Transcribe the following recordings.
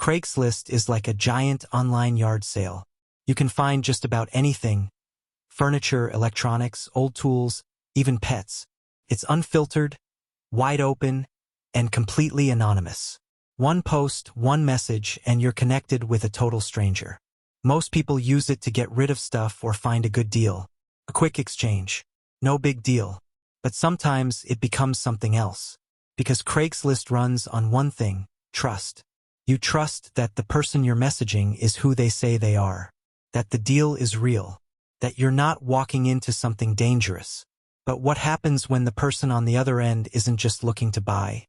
Craigslist is like a giant online yard sale. You can find just about anything: furniture, electronics, old tools, even pets. It's unfiltered, wide open, and completely anonymous. One post, one message, and you're connected with a total stranger. Most people use it to get rid of stuff or find a good deal. A quick exchange. No big deal. But sometimes it becomes something else. Because Craigslist runs on one thing: trust. You trust that the person you're messaging is who they say they are. That the deal is real. That you're not walking into something dangerous. But what happens when the person on the other end isn't just looking to buy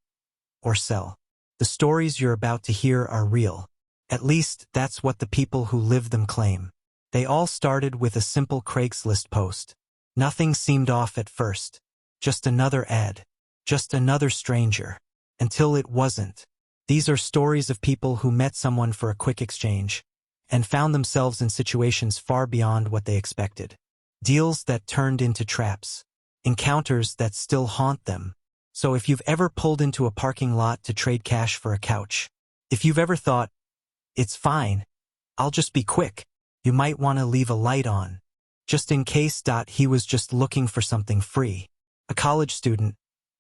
or sell? The stories you're about to hear are real. At least, that's what the people who live them claim. They all started with a simple Craigslist post. Nothing seemed off at first. Just another ad. Just another stranger. Until it wasn't. These are stories of people who met someone for a quick exchange and found themselves in situations far beyond what they expected. Deals that turned into traps. Encounters that still haunt them. So if you've ever pulled into a parking lot to trade cash for a couch, if you've ever thought, "It's fine, I'll just be quick," you might want to leave a light on. Just in case. He was just looking for something free. A college student,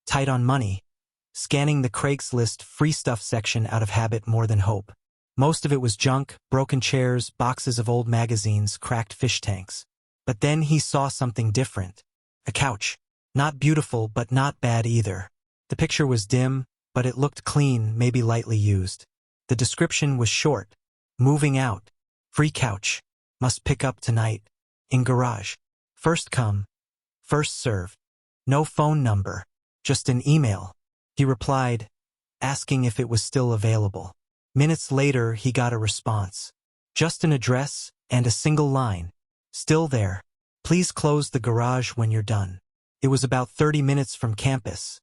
tight on money, scanning the Craigslist free stuff section out of habit more than hope. Most of it was junk: broken chairs, boxes of old magazines, cracked fish tanks. But then he saw something different. A couch. Not beautiful, but not bad either. The picture was dim, but it looked clean, maybe lightly used. The description was short. Moving out. Free couch. Must pick up tonight. In garage. First come, first served. No phone number. Just an email. He replied, asking if it was still available. Minutes later, he got a response. Just an address and a single line. Still there. Please close the garage when you're done. It was about 30 minutes from campus.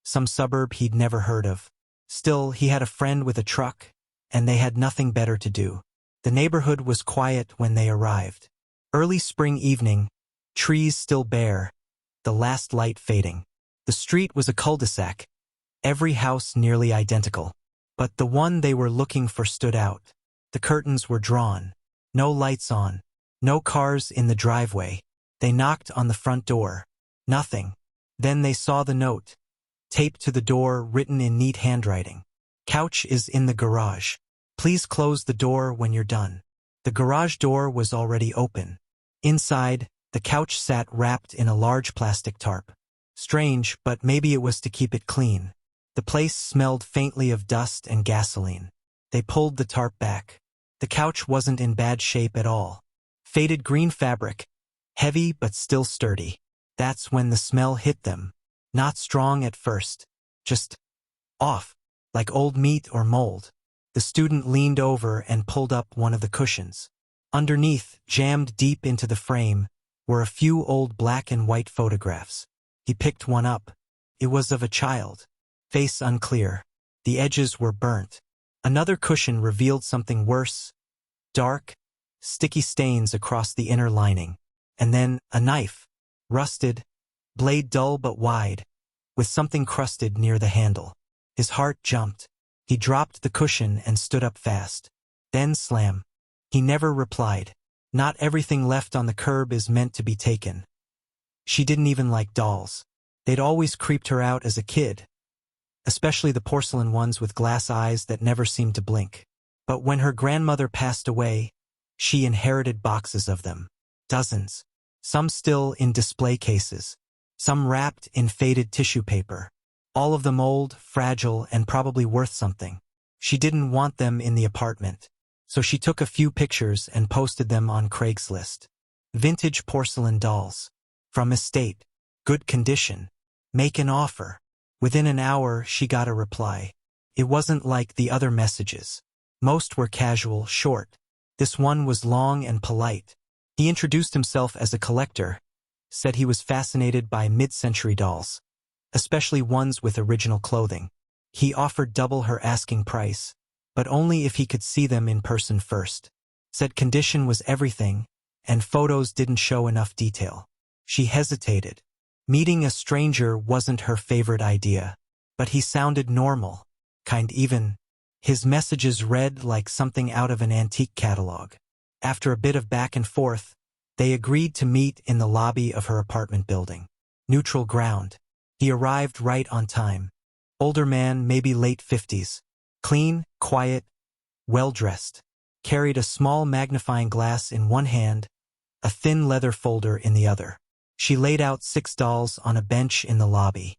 Some suburb he'd never heard of. Still, he had a friend with a truck, and they had nothing better to do. The neighborhood was quiet when they arrived. Early spring evening, trees still bare, the last light fading. The street was a cul-de-sac, every house nearly identical. But the one they were looking for stood out. The curtains were drawn. No lights on. No cars in the driveway. They knocked on the front door. Nothing. Then they saw the note, taped to the door, written in neat handwriting. Couch is in the garage. Please close the door when you're done. The garage door was already open. Inside, the couch sat wrapped in a large plastic tarp. Strange, but maybe it was to keep it clean. The place smelled faintly of dust and gasoline. They pulled the tarp back. The couch wasn't in bad shape at all. Faded green fabric, heavy but still sturdy. That's when the smell hit them. Not strong at first. Just off, like old meat or mold. The student leaned over and pulled up one of the cushions. Underneath, jammed deep into the frame, were a few old black and white photographs. He picked one up. It was of a child. Face unclear. The edges were burnt. Another cushion revealed something worse. Dark, sticky stains across the inner lining. And then, a knife. Rusted, blade dull but wide, with something crusted near the handle. His heart jumped. He dropped the cushion and stood up fast. Then slam. He never replied. Not everything left on the curb is meant to be taken. She didn't even like dolls. They'd always creeped her out as a kid, especially the porcelain ones with glass eyes that never seemed to blink. But when her grandmother passed away, she inherited boxes of them. Dozens. Some still in display cases. Some wrapped in faded tissue paper. All of them old, fragile, and probably worth something. She didn't want them in the apartment. So she took a few pictures and posted them on Craigslist. Vintage porcelain dolls. From estate. Good condition. Make an offer. Within an hour, she got a reply. It wasn't like the other messages. Most were casual, short. This one was long and polite. He introduced himself as a collector, said he was fascinated by mid-century dolls, especially ones with original clothing. He offered double her asking price, but only if he could see them in person first. Said condition was everything, and photos didn't show enough detail. She hesitated. Meeting a stranger wasn't her favorite idea, but he sounded normal, kind even. His messages read like something out of an antique catalog. After a bit of back and forth, they agreed to meet in the lobby of her apartment building. Neutral ground. He arrived right on time. Older man, maybe late 50s. Clean, quiet, well-dressed. Carried a small magnifying glass in one hand, a thin leather folder in the other. She laid out 6 dolls on a bench in the lobby.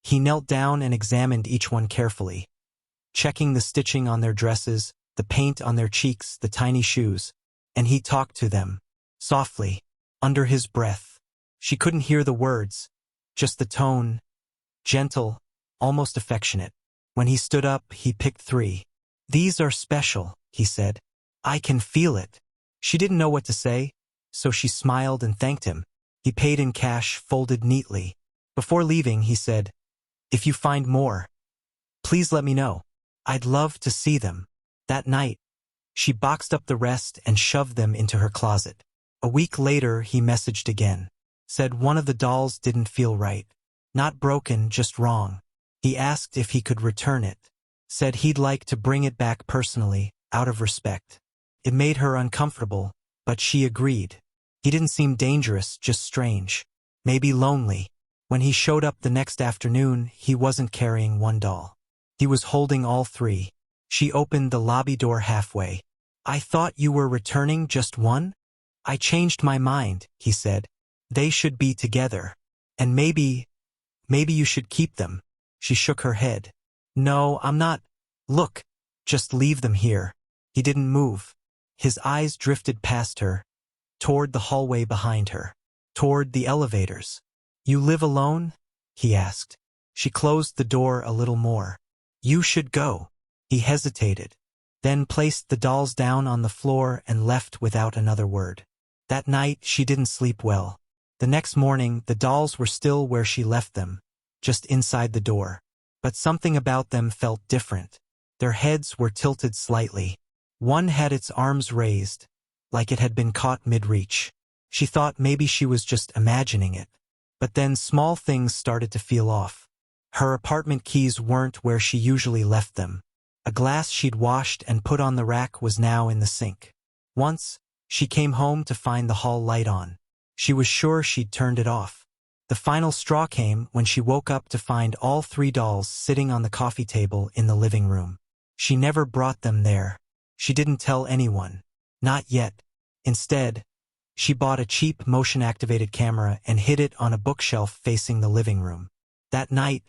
He knelt down and examined each one carefully, checking the stitching on their dresses, the paint on their cheeks, the tiny shoes, and he talked to them, softly, under his breath. She couldn't hear the words, just the tone, gentle, almost affectionate. When he stood up, he picked 3. "These are special," he said. "I can feel it." She didn't know what to say, so she smiled and thanked him. He paid in cash, folded neatly. Before leaving, he said, "If you find more, please let me know. I'd love to see them." That night, she boxed up the rest and shoved them into her closet. A week later, he messaged again. Said one of the dolls didn't feel right. Not broken, just wrong. He asked if he could return it. Said he'd like to bring it back personally, out of respect. It made her uncomfortable, but she agreed. He didn't seem dangerous, just strange. Maybe lonely. When he showed up the next afternoon, he wasn't carrying one doll. He was holding all 3. She opened the lobby door halfway. "I thought you were returning just one?" "I changed my mind," he said. "They should be together. And maybe you should keep them." She shook her head. "No, I'm not. Look, just leave them here." He didn't move. His eyes drifted past her, toward the hallway behind her, toward the elevators. "You live alone?" he asked. She closed the door a little more. "You should go." He hesitated, then placed the dolls down on the floor and left without another word. That night, she didn't sleep well. The next morning, the dolls were still where she left them, just inside the door. But something about them felt different. Their heads were tilted slightly. One had its arms raised, like it had been caught mid-reach. She thought maybe she was just imagining it. But then small things started to feel off. Her apartment keys weren't where she usually left them. A glass she'd washed and put on the rack was now in the sink. Once, she came home to find the hall light on. She was sure she'd turned it off. The final straw came when she woke up to find all 3 dolls sitting on the coffee table in the living room. She never brought them there. She didn't tell anyone. Not yet. Instead, she bought a cheap motion-activated camera and hid it on a bookshelf facing the living room. That night,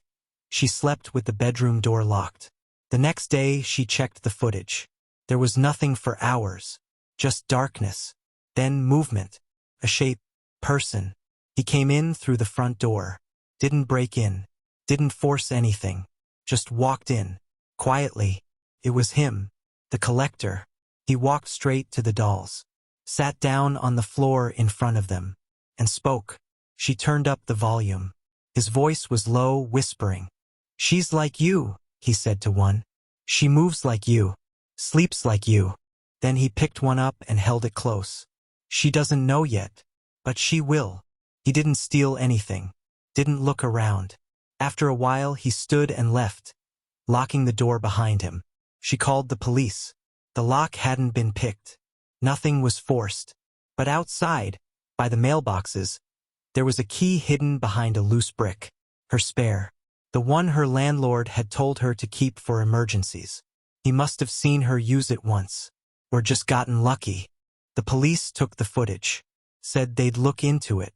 she slept with the bedroom door locked. The next day, she checked the footage. There was nothing for hours. Just darkness. Then movement. A shape. Person. He came in through the front door. Didn't break in. Didn't force anything. Just walked in. Quietly. It was him. The collector. He walked straight to the dolls. Sat down on the floor in front of them. And spoke. She turned up the volume. His voice was low, whispering. "She's like you," he said to one. "She moves like you. Sleeps like you." Then he picked one up and held it close. "She doesn't know yet. But she will." He didn't steal anything. Didn't look around. After a while, he stood and left, locking the door behind him. She called the police. The lock hadn't been picked. Nothing was forced. But outside, by the mailboxes, there was a key hidden behind a loose brick. Her spare. The one her landlord had told her to keep for emergencies. He must have seen her use it once. Or just gotten lucky. The police took the footage. Said they'd look into it.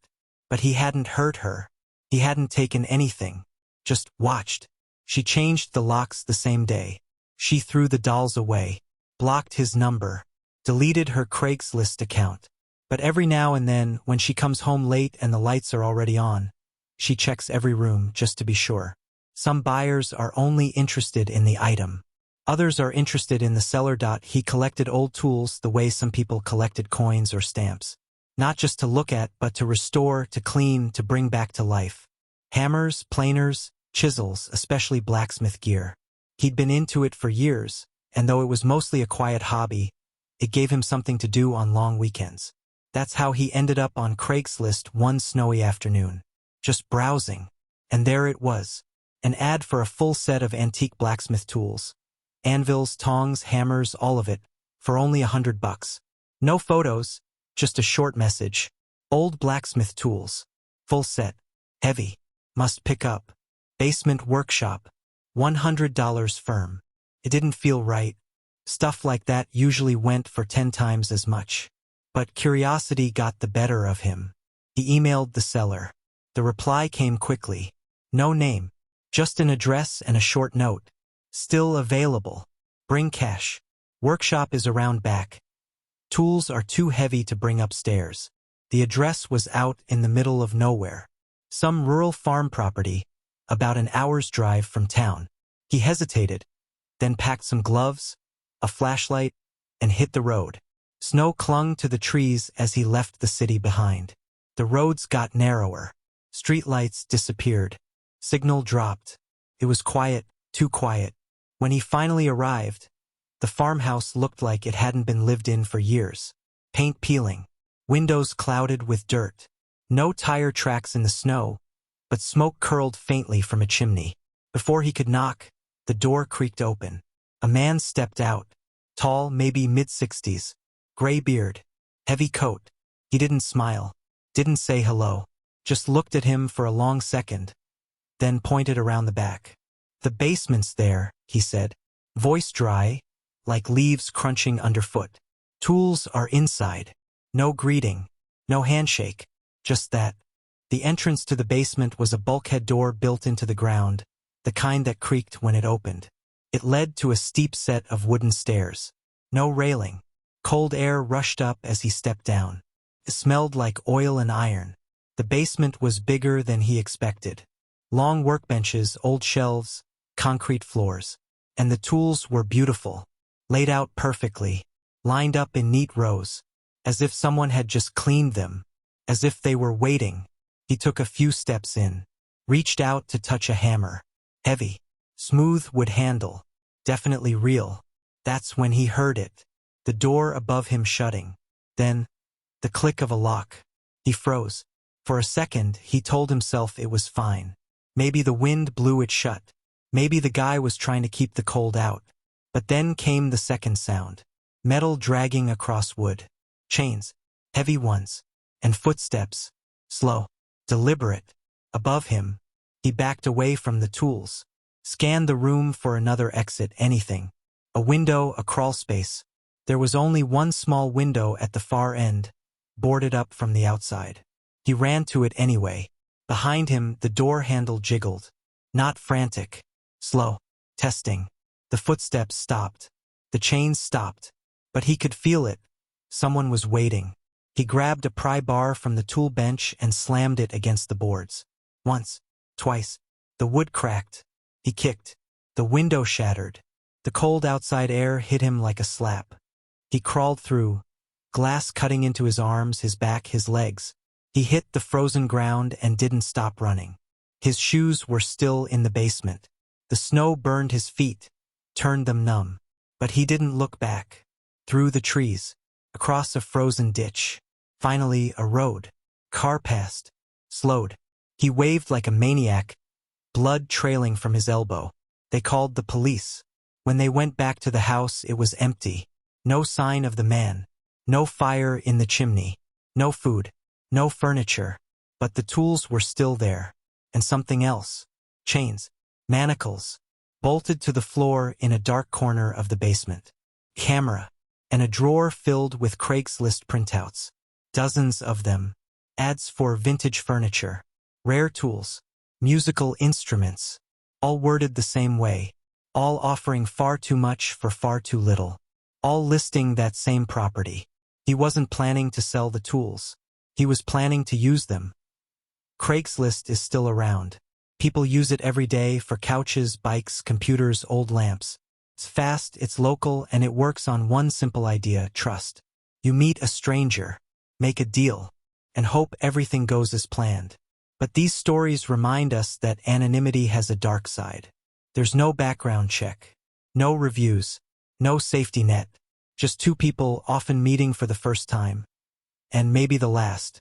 But he hadn't hurt her. He hadn't taken anything. Just watched. She changed the locks the same day. She threw the dolls away. Blocked his number. Deleted her Craigslist account. But every now and then, when she comes home late and the lights are already on, she checks every room just to be sure. Some buyers are only interested in the item. Others are interested in the seller. He collected old tools the way some people collected coins or stamps. Not just to look at, but to restore, to clean, to bring back to life. Hammers, planers, chisels, especially blacksmith gear. He'd been into it for years, and though it was mostly a quiet hobby, it gave him something to do on long weekends. That's how he ended up on Craigslist one snowy afternoon. Just browsing. And there it was. An ad for a full set of antique blacksmith tools. Anvils, tongs, hammers, all of it, for only $100. No photos, just a short message. Old blacksmith tools. Full set. Heavy. Must pick up. Basement workshop. $100 firm. It didn't feel right. Stuff like that usually went for 10 times as much. But curiosity got the better of him. He emailed the seller. The reply came quickly. No name. Just an address and a short note. Still available. Bring cash. Workshop is around back. Tools are too heavy to bring upstairs. The address was out in the middle of nowhere. Some rural farm property, about an hour's drive from town. He hesitated, then packed some gloves, a flashlight, and hit the road. Snow clung to the trees as he left the city behind. The roads got narrower. Streetlights disappeared. Signal dropped. It was quiet, too quiet. When he finally arrived, the farmhouse looked like it hadn't been lived in for years. Paint peeling. Windows clouded with dirt. No tire tracks in the snow, but smoke curled faintly from a chimney. Before he could knock, the door creaked open. A man stepped out. Tall, maybe mid-60s. Gray beard. Heavy coat. He didn't smile. Didn't say hello. Just looked at him for a long second. Then pointed around the back. The basement's there, he said. Voice dry, like leaves crunching underfoot. Tools are inside. No greeting. No handshake. Just that. The entrance to the basement was a bulkhead door built into the ground, the kind that creaked when it opened. It led to a steep set of wooden stairs. No railing. Cold air rushed up as he stepped down. It smelled like oil and iron. The basement was bigger than he expected. Long workbenches, old shelves, concrete floors. And the tools were beautiful. Laid out perfectly. Lined up in neat rows. As if someone had just cleaned them. As if they were waiting. He took a few steps in. Reached out to touch a hammer. Heavy. Smooth wood handle. Definitely real. That's when he heard it. The door above him shutting. Then, the click of a lock. He froze. For a second, he told himself it was fine. Maybe the wind blew it shut. Maybe the guy was trying to keep the cold out. But then came the second sound. Metal dragging across wood. Chains. Heavy ones. And footsteps. Slow. Deliberate. Above him. He backed away from the tools. Scanned the room for another exit, anything. A window, a crawl space. There was only one small window at the far end, boarded up from the outside. He ran to it anyway. Behind him, the door handle jiggled. Not frantic. Slow. Testing. The footsteps stopped. The chains stopped. But he could feel it. Someone was waiting. He grabbed a pry bar from the tool bench and slammed it against the boards. Once. Twice. The wood cracked. He kicked. The window shattered. The cold outside air hit him like a slap. He crawled through. Glass cutting into his arms, his back, his legs. He hit the frozen ground and didn't stop running. His shoes were still in the basement. The snow burned his feet, turned them numb. But he didn't look back. Through the trees. Across a frozen ditch. Finally, a road. Car passed. Slowed. He waved like a maniac, blood trailing from his elbow. They called the police. When they went back to the house, it was empty. No sign of the man. No fire in the chimney. No food. No furniture. But the tools were still there. And something else. Chains. Manacles. Bolted to the floor in a dark corner of the basement. Camera. And a drawer filled with Craigslist printouts. Dozens of them. Ads for vintage furniture. Rare tools. Musical instruments. All worded the same way. All offering far too much for far too little. All listing that same property. He wasn't planning to sell the tools. He was planning to use them. Craigslist is still around. People use it every day for couches, bikes, computers, old lamps. It's fast, it's local, and it works on one simple idea: trust. You meet a stranger, make a deal, and hope everything goes as planned. But these stories remind us that anonymity has a dark side. There's no background check, no reviews, no safety net, just two people often meeting for the first time. And maybe the last.